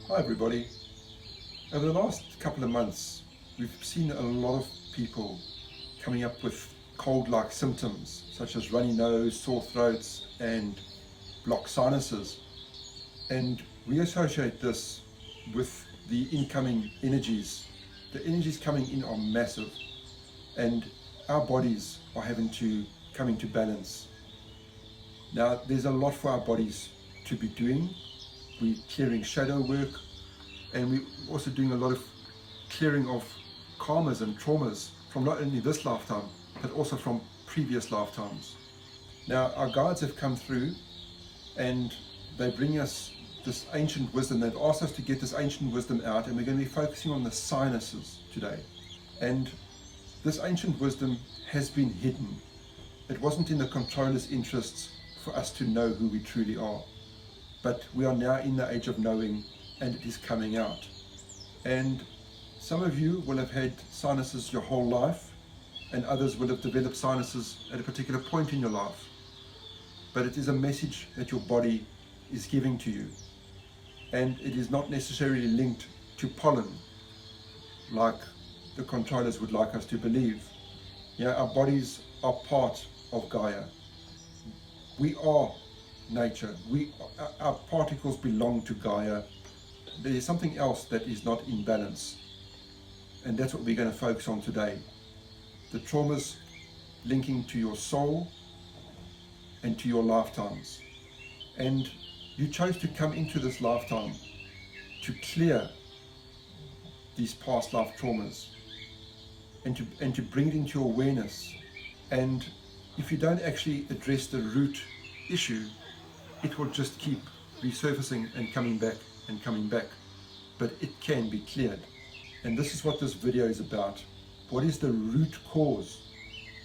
Hi everybody. Over the last couple of months we've seen a lot of people coming up with cold-like symptoms such as runny nose, sore throats and blocked sinuses, and we associate this with the incoming energies. The energies coming in are massive and our bodies are having to come into balance. Now there's a lot for our bodies to be doing. We're clearing shadow work, and we're also doing a lot of clearing of karmas and traumas from not only this lifetime but also from previous lifetimes. Now our guides have come through and they bring us this ancient wisdom. They've asked us to get this ancient wisdom out, and we're going to be focusing on the sinuses today. And this ancient wisdom has been hidden. It wasn't in the controller's interests for us to know who we truly are. But we are now in the age of knowing, and it is coming out. And some of you will have had sinuses your whole life, and others will have developed sinuses at a particular point in your life. But it is a message that your body is giving to you. And it is not necessarily linked to pollen, like the controllers would like us to believe. Yeah, our bodies are part of Gaia. We are nature. Our particles belong to Gaia. There is something else that is not in balance, and that's what we're going to focus on today. The traumas linking to your soul and to your lifetimes. And you chose to come into this lifetime to clear these past life traumas and to bring it into your awareness. And if you don't actually address the root issue, it will just keep resurfacing and coming back and coming back. But it can be cleared. And this is what this video is about. What is the root cause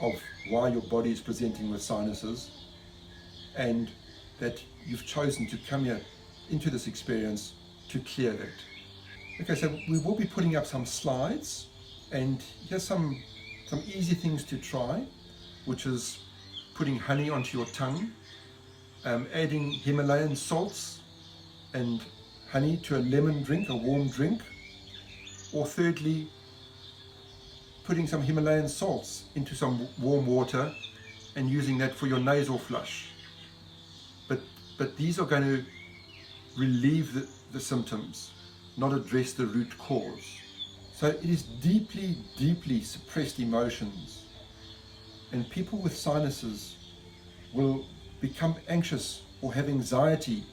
of why your body is presenting with sinuses, and that you've chosen to come here into this experience to clear that. Okay, so we will be putting up some slides, and here's some easy things to try, which is putting honey onto your tongue, adding Himalayan salts and honey to a lemon drink, a warm drink, or thirdly, putting some Himalayan salts into some warm water and using that for your nasal flush. But these are going to relieve the symptoms, not address the root cause. So it is deeply, deeply suppressed emotions, and people with sinuses will become anxious or have anxiety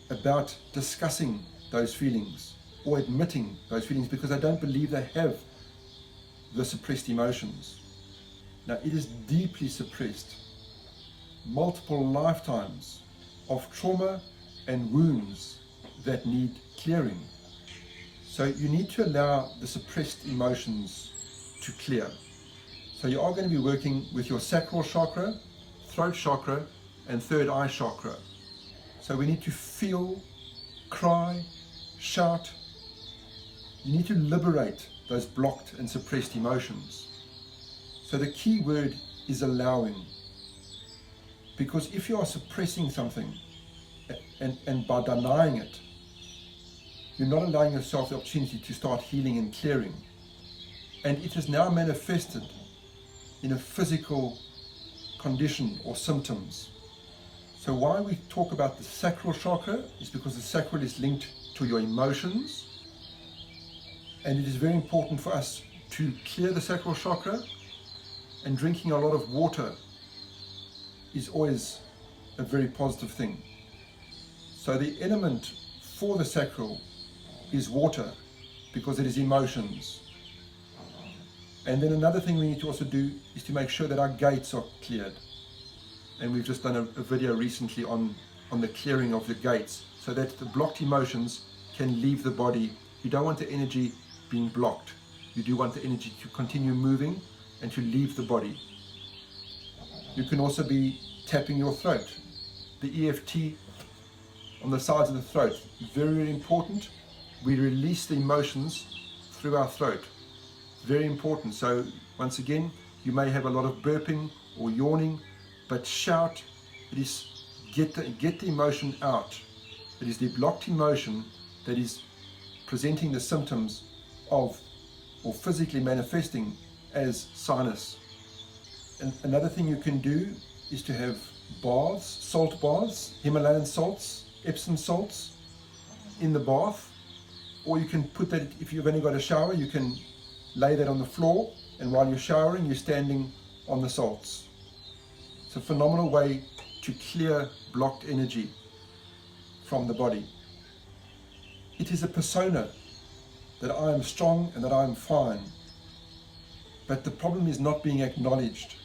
about discussing those feelings or admitting those feelings because they don't believe they have the suppressed emotions. Now it is deeply suppressed. Multiple lifetimes of trauma and wounds that need clearing. So you need to allow the suppressed emotions to clear. So you are going to be working with your sacral chakra, throat chakra and third eye chakra. So we need to feel, cry, shout. You need to liberate those blocked and suppressed emotions. So the key word is allowing. Because if you are suppressing something and by denying it, you're not allowing yourself the opportunity to start healing and clearing. And it is now manifested in a physical condition or symptoms. So why we talk about the sacral chakra is because the sacral is linked to your emotions, and it is very important for us to clear the sacral chakra, and drinking a lot of water is always a very positive thing. So the element for the sacral is water because it is emotions. And then another thing we need to also do is to make sure that our gates are cleared. And we've just done a video recently on the clearing of the gates so that the blocked emotions can leave the body. You don't want the energy being blocked. You do want the energy to continue moving and to leave the body. You can also be tapping your throat. The EFT on the sides of the throat, very, very important. We release the emotions through our throat. Very important. So once again, you may have a lot of burping or yawning, but shout. It is get the emotion out. It is the blocked emotion that is presenting the symptoms of, or physically manifesting as, sinus. And another thing you can do is to have baths, salt baths, Himalayan salts, Epsom salts in the bath, or you can put that, if you've only got a shower, you can lay that on the floor, and while you're showering, you're standing on the salts. It's a phenomenal way to clear blocked energy from the body. It is a persona that I am strong and that I am fine, but the problem is not being acknowledged,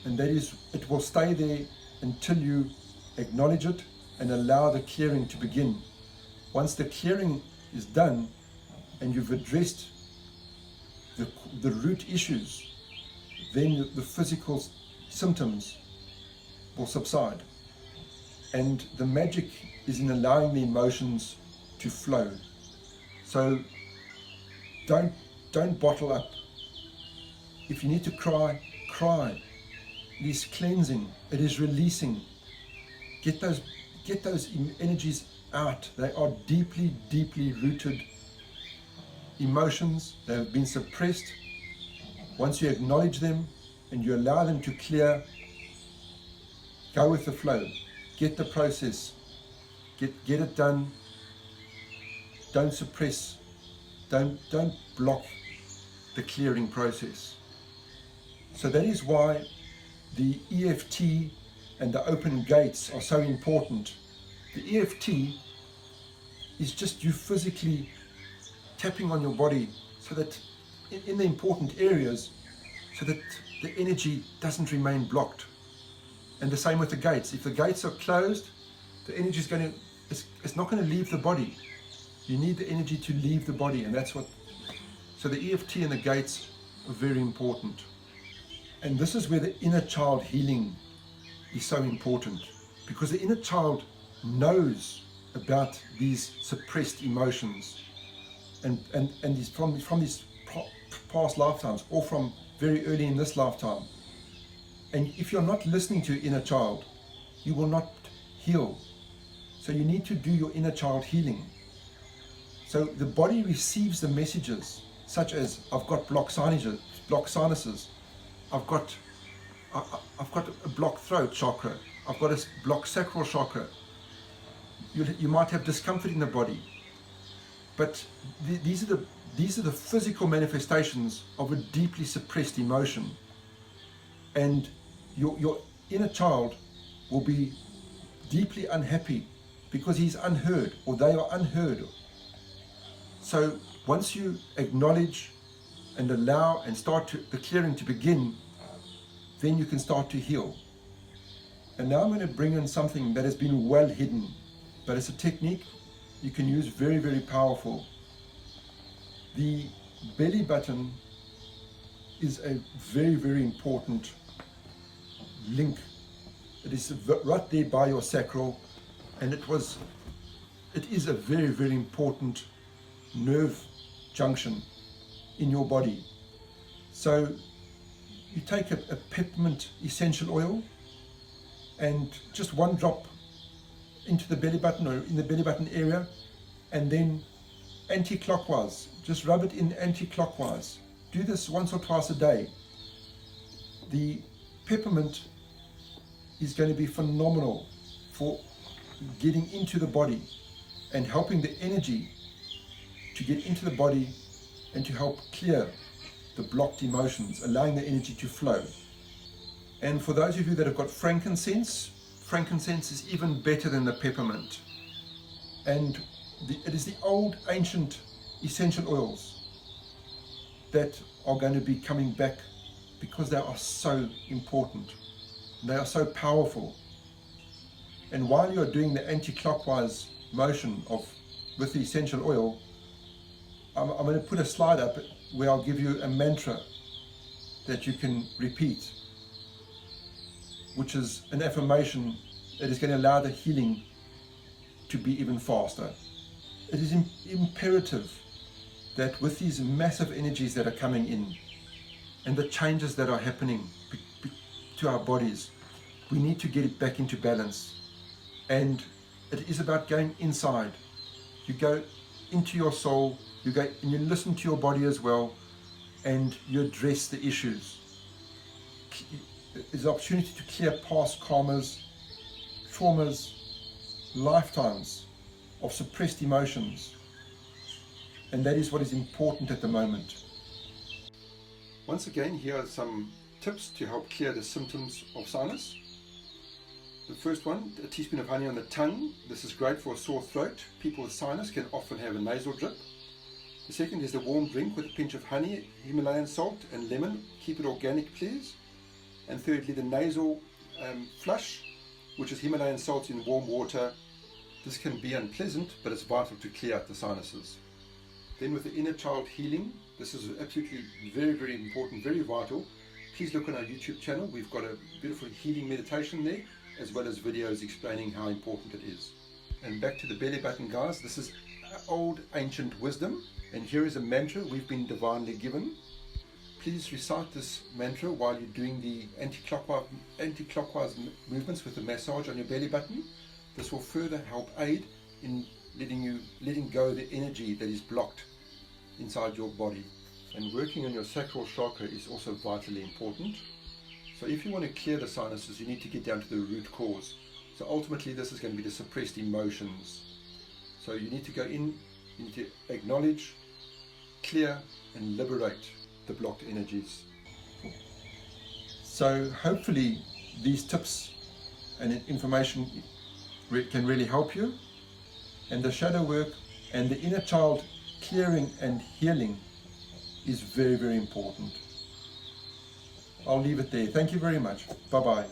and that is, it will stay there until you acknowledge it and allow the clearing to begin. Once the clearing is done and you've addressed the root issues, then the physical symptoms will subside. And the magic is in allowing the emotions to flow. So don't bottle up. If you need to cry, cry. It is cleansing, it is releasing. Get those energies out. They are deeply, deeply rooted emotions. They have been suppressed. Once you acknowledge them and you allow them to clear, go with the flow. Get the process. Get it done. Don't suppress. Don't block the clearing process. So that is why the EFT and the open gates are so important. The EFT is just you physically tapping on your body so that in the important areas, so that the energy doesn't remain blocked. And the same with the gates. If the gates are closed, the energy is it's not going to leave the body. You need the energy to leave the body, and that's what. So the EFT and the gates are very important. And this is where the inner child healing is so important, because the inner child knows about these suppressed emotions and is from these past lifetimes, or from very early in this lifetime. And if you're not listening to your inner child, you will not heal. So you need to do your inner child healing. So the body receives the messages, such as, I've got blocked sinuses, I've got a blocked throat chakra, I've got a blocked sacral chakra. You might have discomfort in the body, but these are the physical manifestations of a deeply suppressed emotion. And your inner child will be deeply unhappy because he's unheard, or they are unheard. So once you acknowledge and allow and start the clearing to begin, then you can start to heal. And now I'm going to bring in something that has been well hidden, but it's a technique you can use, very, very powerful. The belly button is a very, very important link. It is right there by your sacral, and it is a very, very important nerve junction in your body. So you take a peppermint essential oil and just one drop into the belly button, or in the belly button area, and then anti-clockwise, just rub it in anti-clockwise. Do this once or twice a day. The peppermint is going to be phenomenal for getting into the body and helping the energy to get into the body and to help clear the blocked emotions, allowing the energy to flow. And for those of you that have got frankincense is even better than the peppermint. And it is the old ancient essential oils that are going to be coming back, because they are so important. They are so powerful. And while you're doing the anti-clockwise motion with the essential oil, I'm going to put a slide up where I'll give you a mantra that you can repeat, which is an affirmation that is going to allow the healing to be even faster. It is imperative that with these massive energies that are coming in and the changes that are happening to our bodies, we need to get it back into balance. And it is about going inside. you go into your soul, you go and you listen to your body as well, and you address the issues. There's an opportunity to clear past karmas, traumas, lifetimes of suppressed emotions, and that is what is important at the moment. Once again, here are some tips to help clear the symptoms of sinus. The first one, a teaspoon of honey on the tongue. This is great for a sore throat. People with sinus can often have a nasal drip. The second is a warm drink with a pinch of honey, Himalayan salt and lemon. Keep it organic, please. And thirdly, the nasal flush, which is Himalayan salt in warm water. This can be unpleasant, but it's vital to clear out the sinuses. Then with the inner child healing, this is absolutely very, very important, very vital. Please look on our YouTube channel. We've got a beautiful healing meditation there, as well as videos explaining how important it is. And back to the belly button, guys. This is old ancient wisdom, and here is a mantra we've been divinely given. Please recite this mantra while you're doing the anti-clockwise movements with the massage on your belly button. This will further help aid in letting go of the energy that is blocked inside your body. And working on your sacral chakra is also vitally important. So if you want to clear the sinuses, you need to get down to the root cause. So ultimately this is going to be the suppressed emotions. So you need to go in, you need to acknowledge, clear and liberate the blocked energies. So hopefully these tips and information can really help you. And the shadow work and the inner child clearing and healing is very, very important. I'll leave it there. Thank you very much. Bye-bye.